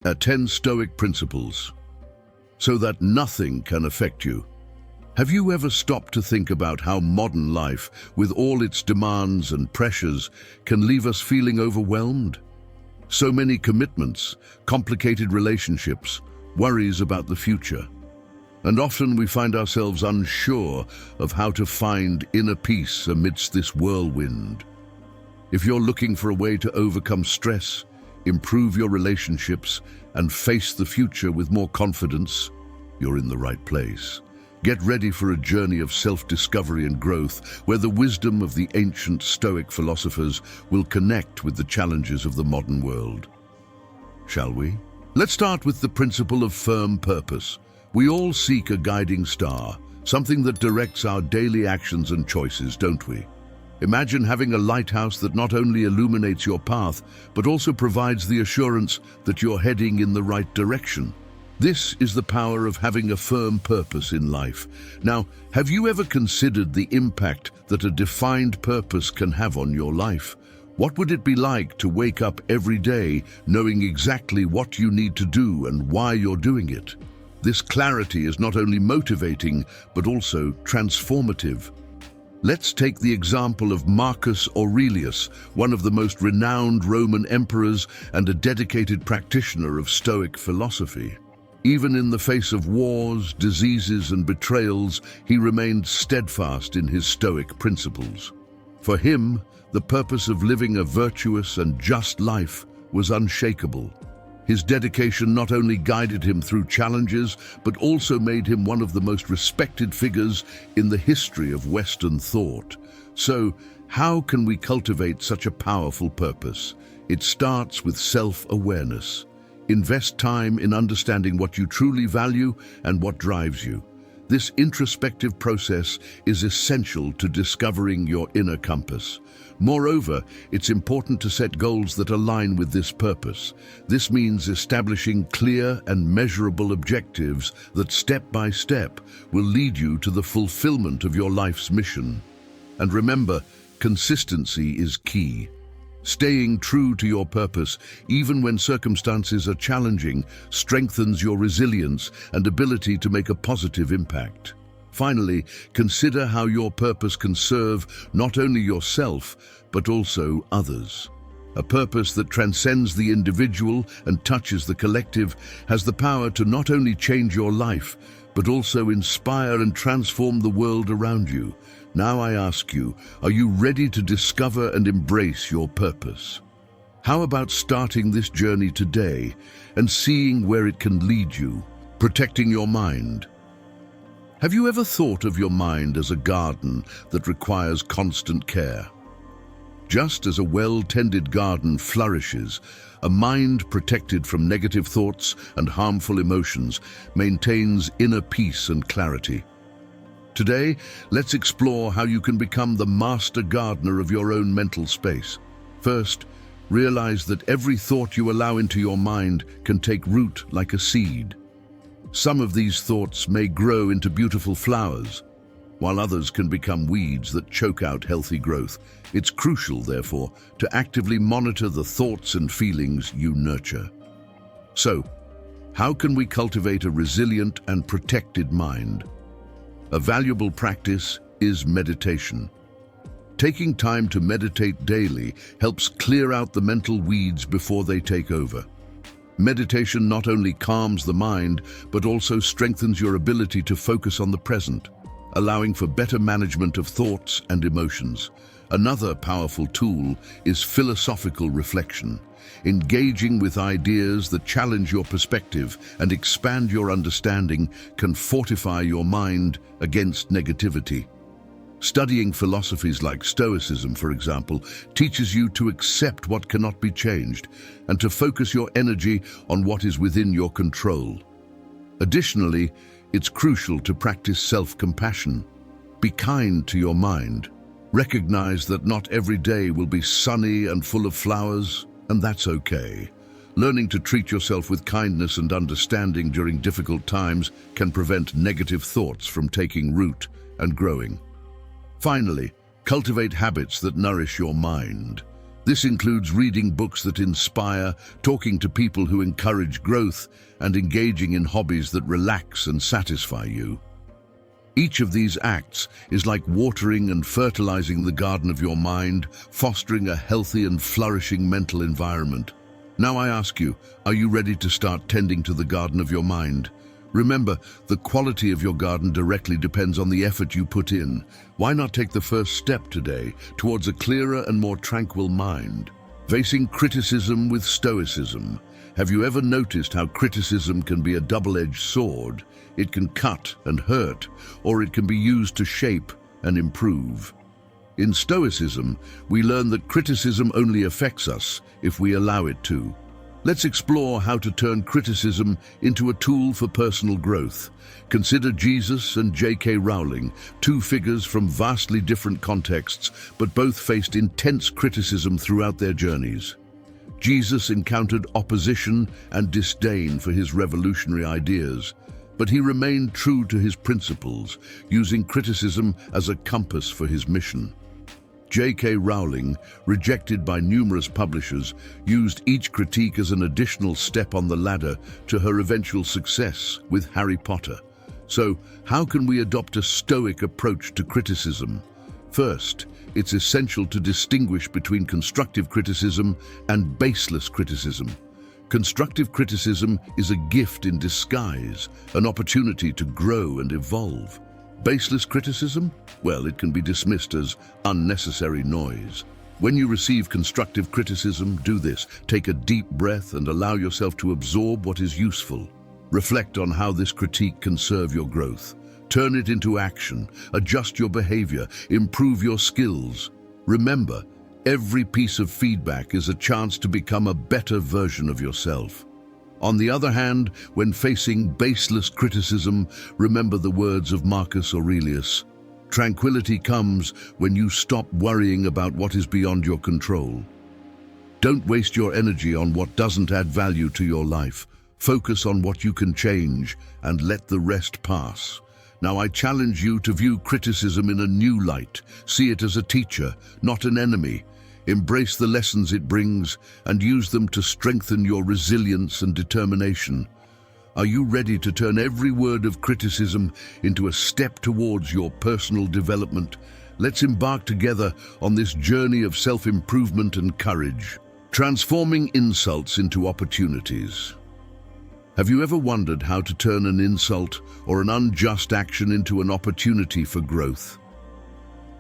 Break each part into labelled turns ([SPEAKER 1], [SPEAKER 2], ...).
[SPEAKER 1] 10 Stoic principles, so that nothing can affect you. Have you ever stopped to think about how modern life, with all its demands and pressures, can leave us feeling overwhelmed? So many commitments, complicated relationships, worries about the future. And often we find ourselves unsure of how to find inner peace amidst this whirlwind. If you're looking for a way to overcome stress, improve your relationships, and face the future with more confidence, you're in the right place. Get ready for a journey of self-discovery and growth, where the wisdom of the ancient Stoic philosophers will connect with the challenges of the modern world. Shall we? Let's start with the principle of firm purpose. We all seek a guiding star, something that directs our daily actions and choices, don't we? Imagine having a lighthouse that not only illuminates your path, but also provides the assurance that you're heading in the right direction. This is the power of having a firm purpose in life. Now, have you ever considered the impact that a defined purpose can have on your life? What would it be like to wake up every day knowing exactly what you need to do and why you're doing it? This clarity is not only motivating, but also transformative. Let's take the example of Marcus Aurelius, one of the most renowned Roman emperors and a dedicated practitioner of Stoic philosophy. Even in the face of wars, diseases, and betrayals, he remained steadfast in his Stoic principles. For him, the purpose of living a virtuous and just life was unshakable. His dedication not only guided him through challenges, but also made him one of the most respected figures in the history of Western thought. So, how can we cultivate such a powerful purpose? It starts with self-awareness. Invest time in understanding what you truly value and what drives you. This introspective process is essential to discovering your inner compass. Moreover, it's important to set goals that align with this purpose. This means establishing clear and measurable objectives that step by step will lead you to the fulfillment of your life's mission. And remember, consistency is key. Staying true to your purpose, even when circumstances are challenging, strengthens your resilience and ability to make a positive impact. Finally, consider how your purpose can serve not only yourself, but also others. A purpose that transcends the individual and touches the collective has the power to not only change your life, but also inspire and transform the world around you. Now I ask you, are you ready to discover and embrace your purpose? How about starting this journey today and seeing where it can lead you, protecting your mind? Have you ever thought of your mind as a garden that requires constant care? Just as a well-tended garden flourishes, a mind protected from negative thoughts and harmful emotions maintains inner peace and clarity. Today, let's explore how you can become the master gardener of your own mental space. First, realize that every thought you allow into your mind can take root like a seed. Some of these thoughts may grow into beautiful flowers, while others can become weeds that choke out healthy growth. It's crucial, therefore, to actively monitor the thoughts and feelings you nurture. So, how can we cultivate a resilient and protected mind? A valuable practice is meditation. Taking time to meditate daily helps clear out the mental weeds before they take over. Meditation not only calms the mind, but also strengthens your ability to focus on the present, allowing for better management of thoughts and emotions. Another powerful tool is philosophical reflection. Engaging with ideas that challenge your perspective and expand your understanding can fortify your mind against negativity. Studying philosophies like Stoicism, for example, teaches you to accept what cannot be changed and to focus your energy on what is within your control. Additionally, it's crucial to practice self-compassion. Be kind to your mind. Recognize that not every day will be sunny and full of flowers, and that's okay. Learning to treat yourself with kindness and understanding during difficult times can prevent negative thoughts from taking root and growing. Finally, cultivate habits that nourish your mind. This includes reading books that inspire, talking to people who encourage growth, and engaging in hobbies that relax and satisfy you. Each of these acts is like watering and fertilizing the garden of your mind, fostering a healthy and flourishing mental environment. Now I ask you, are you ready to start tending to the garden of your mind? Remember, the quality of your garden directly depends on the effort you put in. Why not take the first step today towards a clearer and more tranquil mind? Facing criticism with Stoicism. Have you ever noticed how criticism can be a double-edged sword? It can cut and hurt, or it can be used to shape and improve. In Stoicism, we learn that criticism only affects us if we allow it to. Let's explore how to turn criticism into a tool for personal growth. Consider Jesus and J.K. Rowling, two figures from vastly different contexts, but both faced intense criticism throughout their journeys. Jesus encountered opposition and disdain for his revolutionary ideas, but he remained true to his principles, using criticism as a compass for his mission. J.K. Rowling, rejected by numerous publishers, used each critique as an additional step on the ladder to her eventual success with Harry Potter. So, how can we adopt a Stoic approach to criticism? First, it's essential to distinguish between constructive criticism and baseless criticism. Constructive criticism is a gift in disguise, an opportunity to grow and evolve. Baseless criticism? Well, it can be dismissed as unnecessary noise. When you receive constructive criticism, do this. Take a deep breath and allow yourself to absorb what is useful. Reflect on how this critique can serve your growth. Turn it into action. Adjust your behavior. Improve your skills. Remember, every piece of feedback is a chance to become a better version of yourself. On the other hand, when facing baseless criticism, remember the words of Marcus Aurelius. Tranquility comes when you stop worrying about what is beyond your control. Don't waste your energy on what doesn't add value to your life. Focus on what you can change and let the rest pass. Now I challenge you to view criticism in a new light. See it as a teacher, not an enemy. Embrace the lessons it brings and use them to strengthen your resilience and determination. Are you ready to turn every word of criticism into a step towards your personal development? Let's embark together on this journey of self-improvement and courage, transforming insults into opportunities. Have you ever wondered how to turn an insult or an unjust action into an opportunity for growth?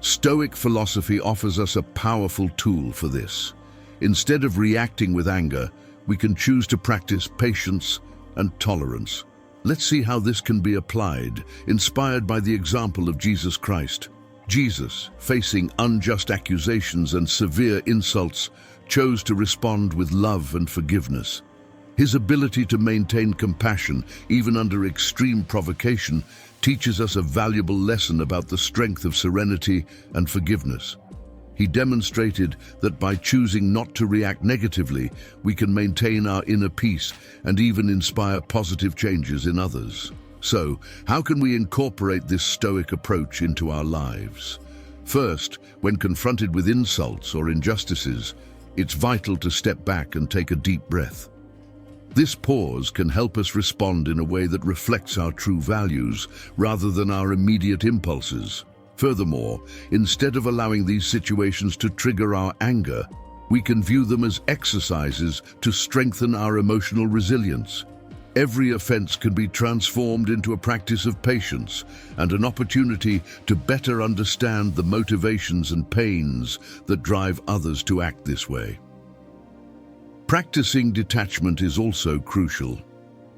[SPEAKER 1] Stoic philosophy offers us a powerful tool for this. Instead of reacting with anger, we can choose to practice patience and tolerance. Let's see how this can be applied, inspired by the example of Jesus Christ. Jesus, facing unjust accusations and severe insults, chose to respond with love and forgiveness. His ability to maintain compassion, even under extreme provocation, teaches us a valuable lesson about the strength of serenity and forgiveness. He demonstrated that by choosing not to react negatively, we can maintain our inner peace and even inspire positive changes in others. So, how can we incorporate this Stoic approach into our lives? First, when confronted with insults or injustices, it's vital to step back and take a deep breath. This pause can help us respond in a way that reflects our true values rather than our immediate impulses. Furthermore, instead of allowing these situations to trigger our anger, we can view them as exercises to strengthen our emotional resilience. Every offense can be transformed into a practice of patience and an opportunity to better understand the motivations and pains that drive others to act this way. Practicing detachment is also crucial.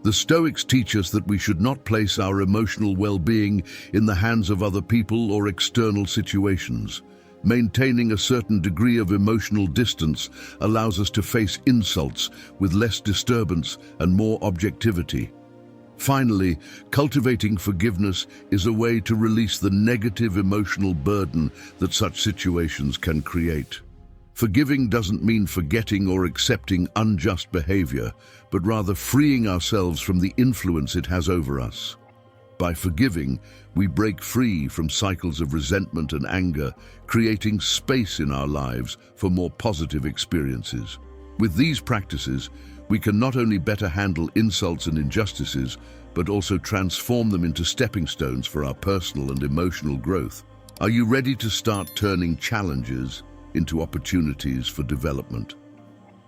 [SPEAKER 1] The Stoics teach us that we should not place our emotional well-being in the hands of other people or external situations. Maintaining a certain degree of emotional distance allows us to face insults with less disturbance and more objectivity. Finally, cultivating forgiveness is a way to release the negative emotional burden that such situations can create. Forgiving doesn't mean forgetting or accepting unjust behavior, but rather freeing ourselves from the influence it has over us. By forgiving, we break free from cycles of resentment and anger, creating space in our lives for more positive experiences. With these practices, we can not only better handle insults and injustices, but also transform them into stepping stones for our personal and emotional growth. Are you ready to start turning challenges into opportunities for development?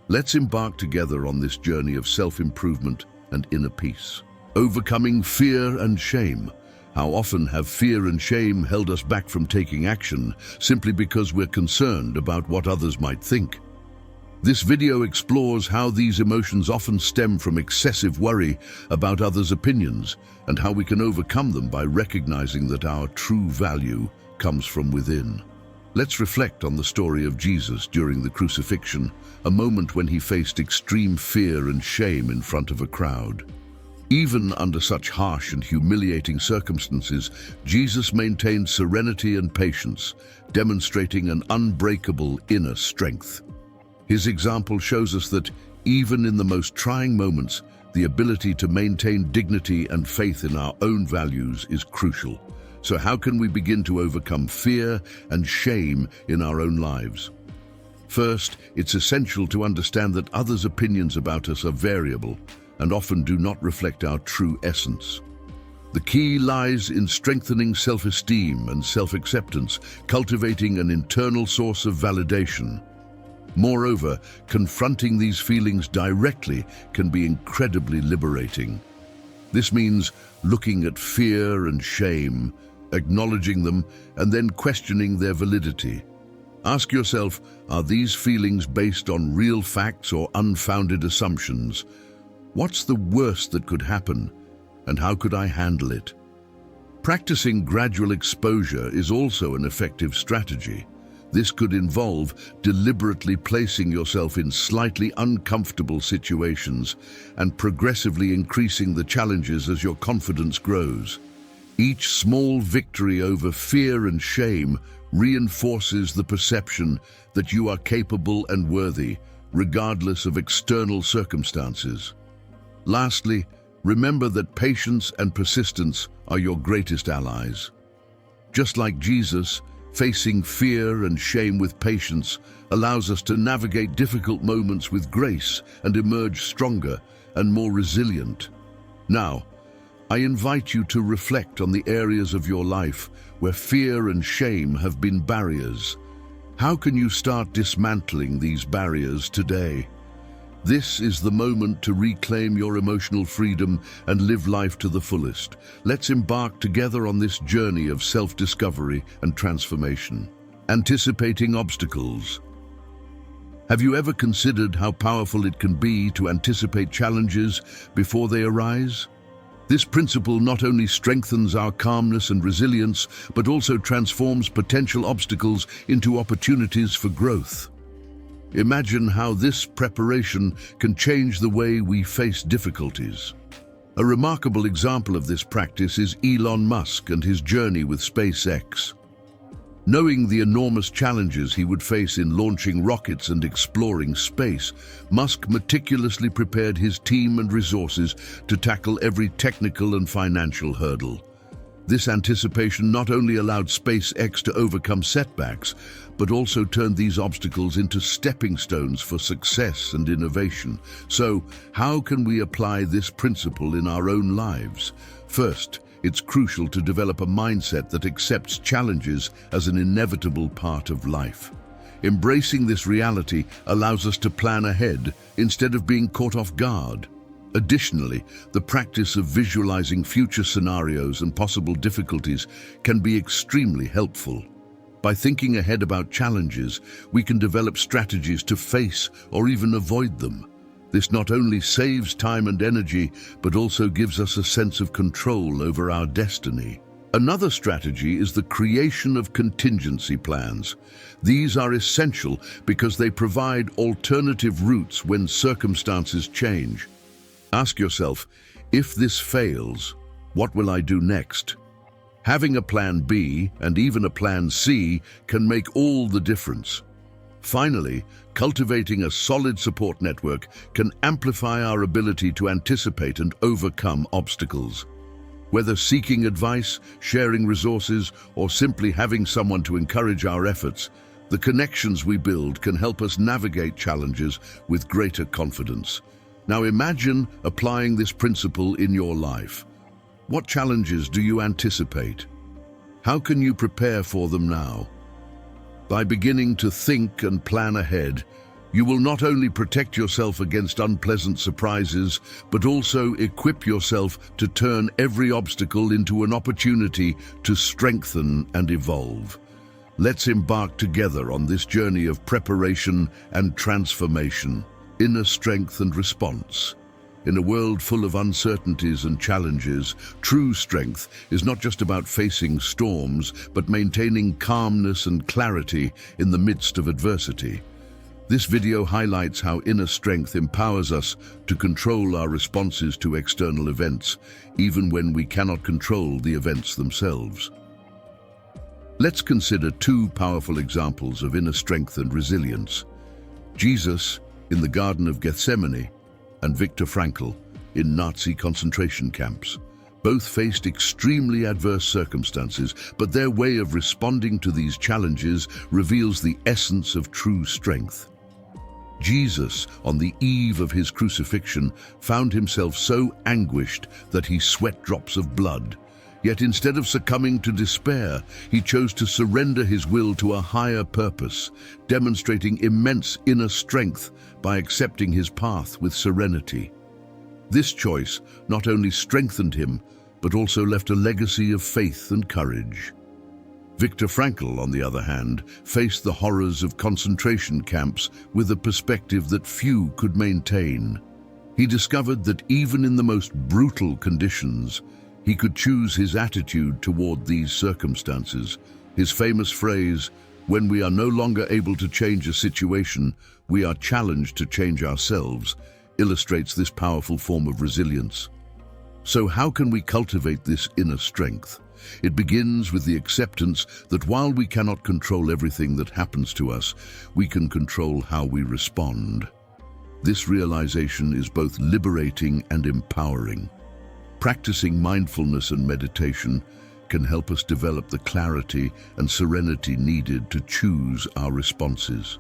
[SPEAKER 1] Let's embark together on this journey of self-improvement and inner peace. Overcoming fear and shame. How often have fear and shame held us back from taking action simply because we're concerned about what others might think? This video explores how these emotions often stem from excessive worry about others' opinions and how we can overcome them by recognizing that our true value comes from within. Let's reflect on the story of Jesus during the crucifixion, a moment when he faced extreme fear and shame in front of a crowd. Even under such harsh and humiliating circumstances, Jesus maintained serenity and patience, demonstrating an unbreakable inner strength. His example shows us that, even in the most trying moments, the ability to maintain dignity and faith in our own values is crucial. So how can we begin to overcome fear and shame in our own lives? First, it's essential to understand that others' opinions about us are variable and often do not reflect our true essence. The key lies in strengthening self-esteem and self-acceptance, cultivating an internal source of validation. Moreover, confronting these feelings directly can be incredibly liberating. This means looking at fear and shame, acknowledging them, and then questioning their validity. Ask yourself, are these feelings based on real facts or unfounded assumptions? What's the worst that could happen, and how could I handle it? Practicing gradual exposure is also an effective strategy. This could involve deliberately placing yourself in slightly uncomfortable situations and progressively increasing the challenges as your confidence grows. Each small victory over fear and shame reinforces the perception that you are capable and worthy, regardless of external circumstances. Lastly, remember that patience and persistence are your greatest allies. Just like Jesus, facing fear and shame with patience allows us to navigate difficult moments with grace and emerge stronger and more resilient. Now, I invite you to reflect on the areas of your life where fear and shame have been barriers. How can you start dismantling these barriers today? This is the moment to reclaim your emotional freedom and live life to the fullest. Let's embark together on this journey of self-discovery and transformation. Anticipating obstacles. Have you ever considered how powerful it can be to anticipate challenges before they arise? This principle not only strengthens our calmness and resilience, but also transforms potential obstacles into opportunities for growth. Imagine how this preparation can change the way we face difficulties. A remarkable example of this practice is Elon Musk and his journey with SpaceX. Knowing the enormous challenges he would face in launching rockets and exploring space, Musk meticulously prepared his team and resources to tackle every technical and financial hurdle. This anticipation not only allowed SpaceX to overcome setbacks, but also turned these obstacles into stepping stones for success and innovation. So, how can we apply this principle in our own lives? First, it's crucial to develop a mindset that accepts challenges as an inevitable part of life. Embracing this reality allows us to plan ahead instead of being caught off guard. Additionally, the practice of visualizing future scenarios and possible difficulties can be extremely helpful. By thinking ahead about challenges, we can develop strategies to face or even avoid them. This not only saves time and energy, but also gives us a sense of control over our destiny. Another strategy is the creation of contingency plans. These are essential because they provide alternative routes when circumstances change. Ask yourself, if this fails, what will I do next? Having a plan B and even a plan C can make all the difference. Finally, cultivating a solid support network can amplify our ability to anticipate and overcome obstacles. Whether seeking advice, sharing resources, or simply having someone to encourage our efforts, the connections we build can help us navigate challenges with greater confidence. Now imagine applying this principle in your life. What challenges do you anticipate? How can you prepare for them now? By beginning to think and plan ahead, you will not only protect yourself against unpleasant surprises, but also equip yourself to turn every obstacle into an opportunity to strengthen and evolve. Let's embark together on this journey of preparation and transformation, inner strength and response. In a world full of uncertainties and challenges, true strength is not just about facing storms, but maintaining calmness and clarity in the midst of adversity. This video highlights how inner strength empowers us to control our responses to external events, even when we cannot control the events themselves. Let's consider two powerful examples of inner strength and resilience: Jesus in the Garden of Gethsemane and Viktor Frankl in Nazi concentration camps. Both faced extremely adverse circumstances, but their way of responding to these challenges reveals the essence of true strength. Jesus, on the eve of his crucifixion, found himself so anguished that he sweat drops of blood. Yet instead of succumbing to despair, he chose to surrender his will to a higher purpose, demonstrating immense inner strength by accepting his path with serenity. This choice not only strengthened him, but also left a legacy of faith and courage. Viktor Frankl, on the other hand, faced the horrors of concentration camps with a perspective that few could maintain. He discovered that even in the most brutal conditions, he could choose his attitude toward these circumstances. His famous phrase, "When we are no longer able to change a situation, we are challenged to change ourselves," illustrates this powerful form of resilience. So how can we cultivate this inner strength? It begins with the acceptance that while we cannot control everything that happens to us, we can control how we respond. This realization is both liberating and empowering. Practicing mindfulness and meditation can help us develop the clarity and serenity needed to choose our responses.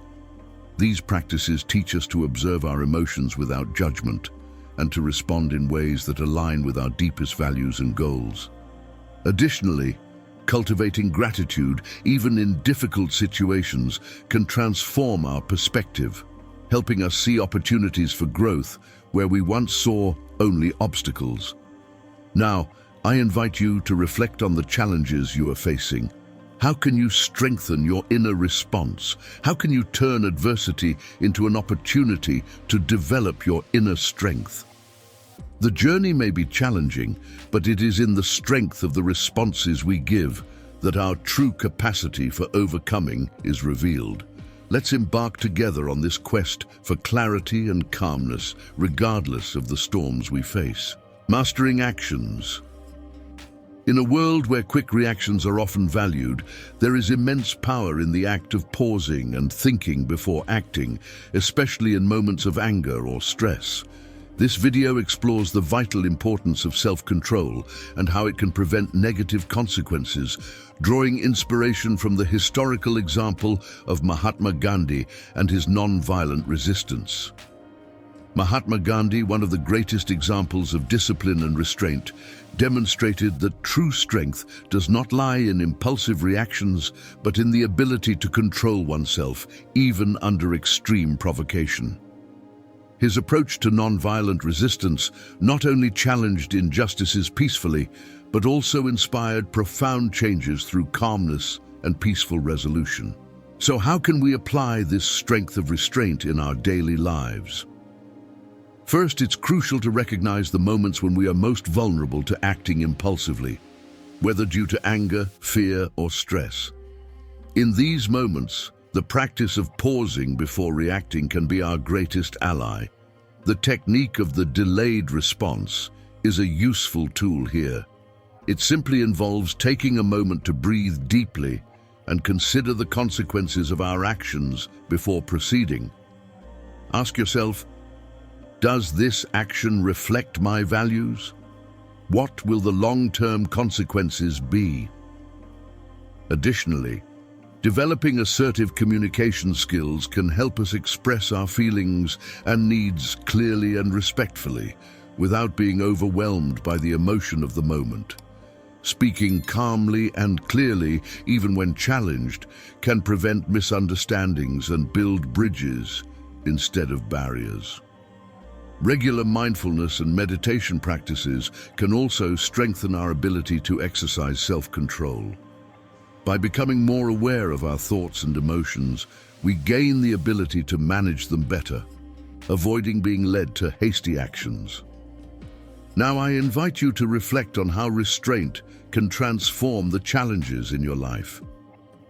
[SPEAKER 1] These practices teach us to observe our emotions without judgment and to respond in ways that align with our deepest values and goals. Additionally, cultivating gratitude, even in difficult situations, can transform our perspective, helping us see opportunities for growth where we once saw only obstacles. Now, I invite you to reflect on the challenges you are facing. How can you strengthen your inner response? How can you turn adversity into an opportunity to develop your inner strength? The journey may be challenging, but it is in the strength of the responses we give that our true capacity for overcoming is revealed. Let's embark together on this quest for clarity and calmness, regardless of the storms we face. Mastering actions. In a world where quick reactions are often valued, there is immense power in the act of pausing and thinking before acting, especially in moments of anger or stress. This video explores the vital importance of self-control and how it can prevent negative consequences, drawing inspiration from the historical example of Mahatma Gandhi and his non-violent resistance. Mahatma Gandhi, one of the greatest examples of discipline and restraint, demonstrated that true strength does not lie in impulsive reactions, but in the ability to control oneself, even under extreme provocation. His approach to non-violent resistance not only challenged injustices peacefully, but also inspired profound changes through calmness and peaceful resolution. So how can we apply this strength of restraint in our daily lives? First, it's crucial to recognize the moments when we are most vulnerable to acting impulsively, whether due to anger, fear, or stress. In these moments, the practice of pausing before reacting can be our greatest ally. The technique of the delayed response is a useful tool here. It simply involves taking a moment to breathe deeply and consider the consequences of our actions before proceeding. Ask yourself, does this action reflect my values? What will the long-term consequences be? Additionally, developing assertive communication skills can help us express our feelings and needs clearly and respectfully, without being overwhelmed by the emotion of the moment. Speaking calmly and clearly, even when challenged, can prevent misunderstandings and build bridges instead of barriers. Regular mindfulness and meditation practices can also strengthen our ability to exercise self-control. By becoming more aware of our thoughts and emotions, we gain the ability to manage them better, avoiding being led to hasty actions. Now I invite you to reflect on how restraint can transform the challenges in your life.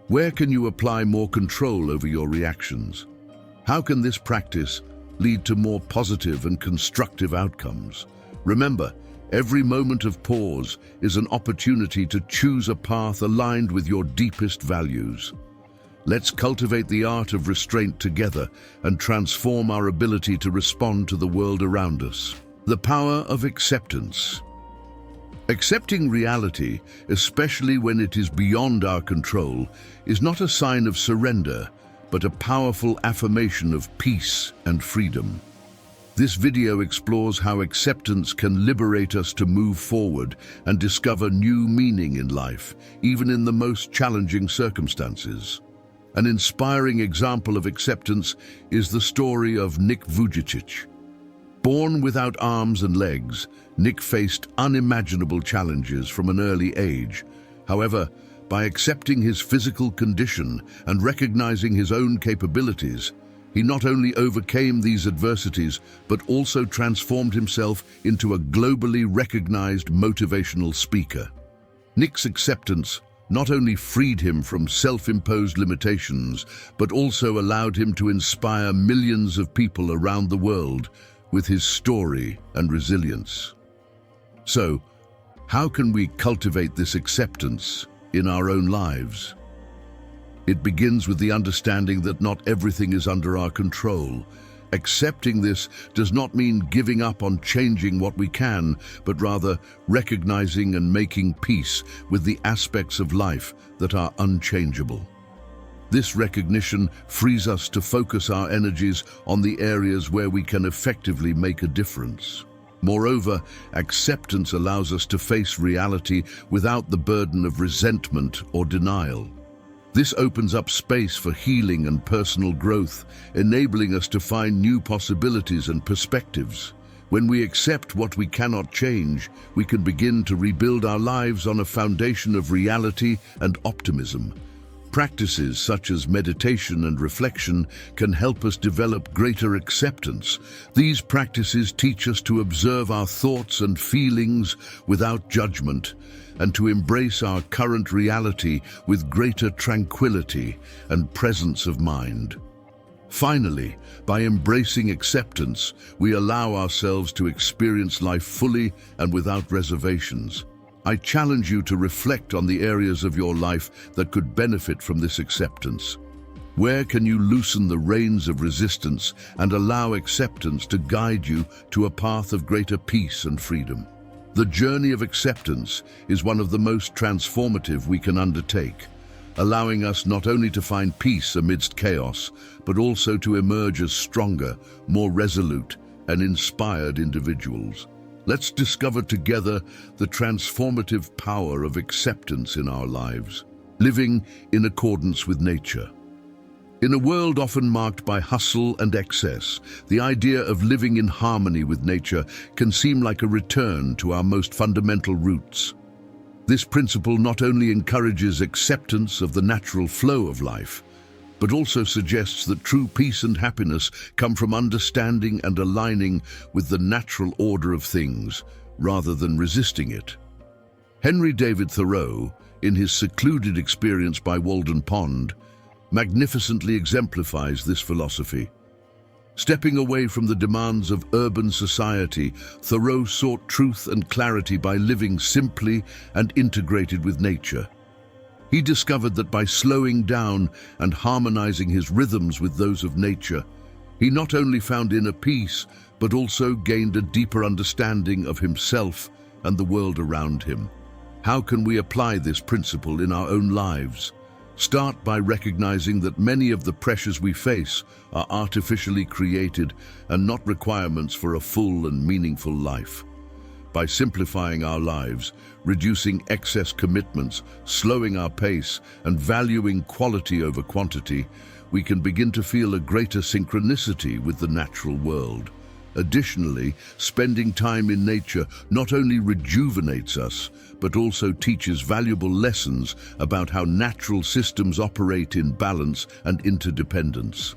[SPEAKER 1] Where can you apply more control over your reactions? How can this practice lead to more positive and constructive outcomes? Remember, every moment of pause is an opportunity to choose a path aligned with your deepest values. Let's cultivate the art of restraint together and transform our ability to respond to the world around us. The power of acceptance. Accepting reality, especially when it is beyond our control, is not a sign of surrender, but a powerful affirmation of peace and freedom. This video explores how acceptance can liberate us to move forward and discover new meaning in life, even in the most challenging circumstances. An inspiring example of acceptance is the story of Nick Vujicic. Born without arms and legs, Nick faced unimaginable challenges from an early age. However, by accepting his physical condition and recognizing his own capabilities, he not only overcame these adversities, but also transformed himself into a globally recognized motivational speaker. Nick's acceptance not only freed him from self-imposed limitations, but also allowed him to inspire millions of people around the world with his story and resilience. So, how can we cultivate this acceptance in our own lives? It begins with the understanding that not everything is under our control. Accepting this does not mean giving up on changing what we can, but rather recognizing and making peace with the aspects of life that are unchangeable. This recognition frees us to focus our energies on the areas where we can effectively make a difference. Moreover, acceptance allows us to face reality without the burden of resentment or denial. This opens up space for healing and personal growth, enabling us to find new possibilities and perspectives. When we accept what we cannot change, we can begin to rebuild our lives on a foundation of reality and optimism. Practices such as meditation and reflection can help us develop greater acceptance. These practices teach us to observe our thoughts and feelings without judgment, and to embrace our current reality with greater tranquility and presence of mind. Finally, by embracing acceptance, we allow ourselves to experience life fully and without reservations. I challenge you to reflect on the areas of your life that could benefit from this acceptance. Where can you loosen the reins of resistance and allow acceptance to guide you to a path of greater peace and freedom? The journey of acceptance is one of the most transformative we can undertake, allowing us not only to find peace amidst chaos, but also to emerge as stronger, more resolute, and inspired individuals. Let's discover together the transformative power of acceptance in our lives, living in accordance with nature. In a world often marked by hustle and excess, the idea of living in harmony with nature can seem like a return to our most fundamental roots. This principle not only encourages acceptance of the natural flow of life, but also suggests that true peace and happiness come from understanding and aligning with the natural order of things, rather than resisting it. Henry David Thoreau, in his secluded experience by Walden Pond, magnificently exemplifies this philosophy. Stepping away from the demands of urban society, Thoreau sought truth and clarity by living simply and integrated with nature. He discovered that by slowing down and harmonizing his rhythms with those of nature, he not only found inner peace, but also gained a deeper understanding of himself and the world around him. How can we apply this principle in our own lives? Start by recognizing that many of the pressures we face are artificially created and not requirements for a full and meaningful life. By simplifying our lives, reducing excess commitments, slowing our pace, and valuing quality over quantity, we can begin to feel a greater synchronicity with the natural world. Additionally, spending time in nature not only rejuvenates us, but also teaches valuable lessons about how natural systems operate in balance and interdependence.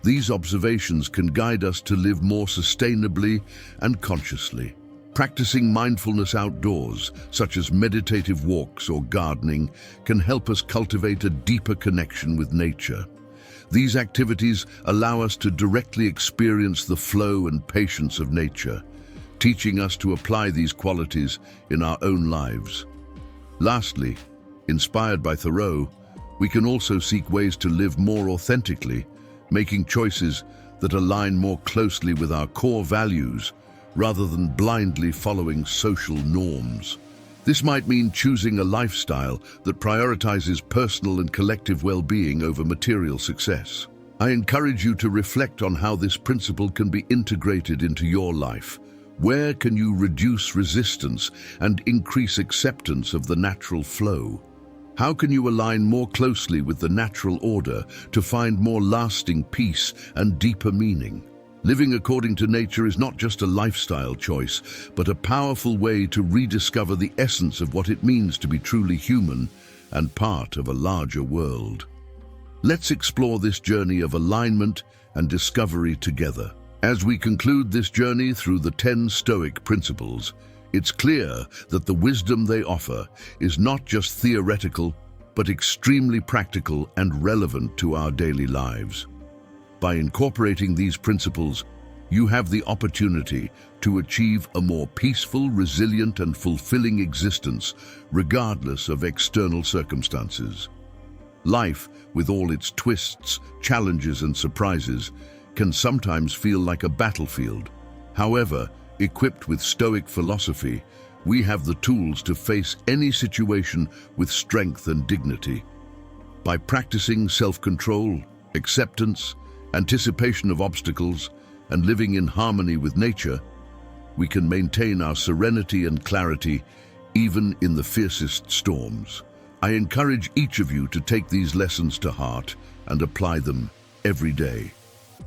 [SPEAKER 1] These observations can guide us to live more sustainably and consciously. Practicing mindfulness outdoors, such as meditative walks or gardening, can help us cultivate a deeper connection with nature. These activities allow us to directly experience the flow and patience of nature, teaching us to apply these qualities in our own lives. Lastly, inspired by Thoreau, we can also seek ways to live more authentically, making choices that align more closely with our core values rather than blindly following social norms. This might mean choosing a lifestyle that prioritizes personal and collective well-being over material success. I encourage you to reflect on how this principle can be integrated into your life. Where can you reduce resistance and increase acceptance of the natural flow? How can you align more closely with the natural order to find more lasting peace and deeper meaning? Living according to nature is not just a lifestyle choice, but a powerful way to rediscover the essence of what it means to be truly human and part of a larger world. Let's explore this journey of alignment and discovery together. As we conclude this journey through the 10 Stoic principles, it's clear that the wisdom they offer is not just theoretical, but extremely practical and relevant to our daily lives. By incorporating these principles, you have the opportunity to achieve a more peaceful, resilient, and fulfilling existence, regardless of external circumstances. Life, with all its twists, challenges, and surprises, can sometimes feel like a battlefield. However, equipped with Stoic philosophy, we have the tools to face any situation with strength and dignity. By practicing self-control, acceptance, anticipation of obstacles, and living in harmony with nature, we can maintain our serenity and clarity even in the fiercest storms. I encourage each of you to take these lessons to heart and apply them every day.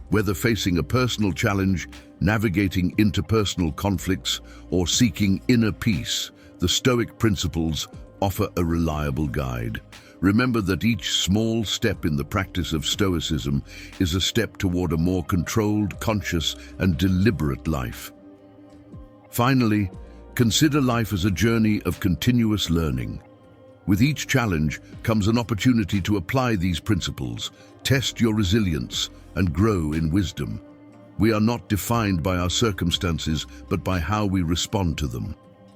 [SPEAKER 1] Whether facing a personal challenge, navigating interpersonal conflicts, or seeking inner peace, the Stoic principles offer a reliable guide. Remember that each small step in the practice of Stoicism is a step toward a more controlled, conscious, and deliberate life. Finally, consider life as a journey of continuous learning. With each challenge comes an opportunity to apply these principles, test your resilience, and grow in wisdom. We are not defined by our circumstances, but by how we respond to them.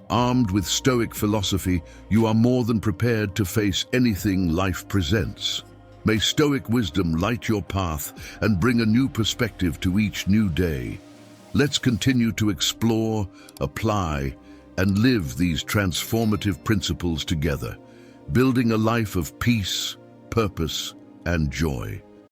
[SPEAKER 1] Armed with Stoic philosophy, you are more than prepared to face anything life presents. May Stoic wisdom light your path and bring a new perspective to each new day. Let's continue to explore, apply, and live these transformative principles together, building a life of peace, purpose, and joy.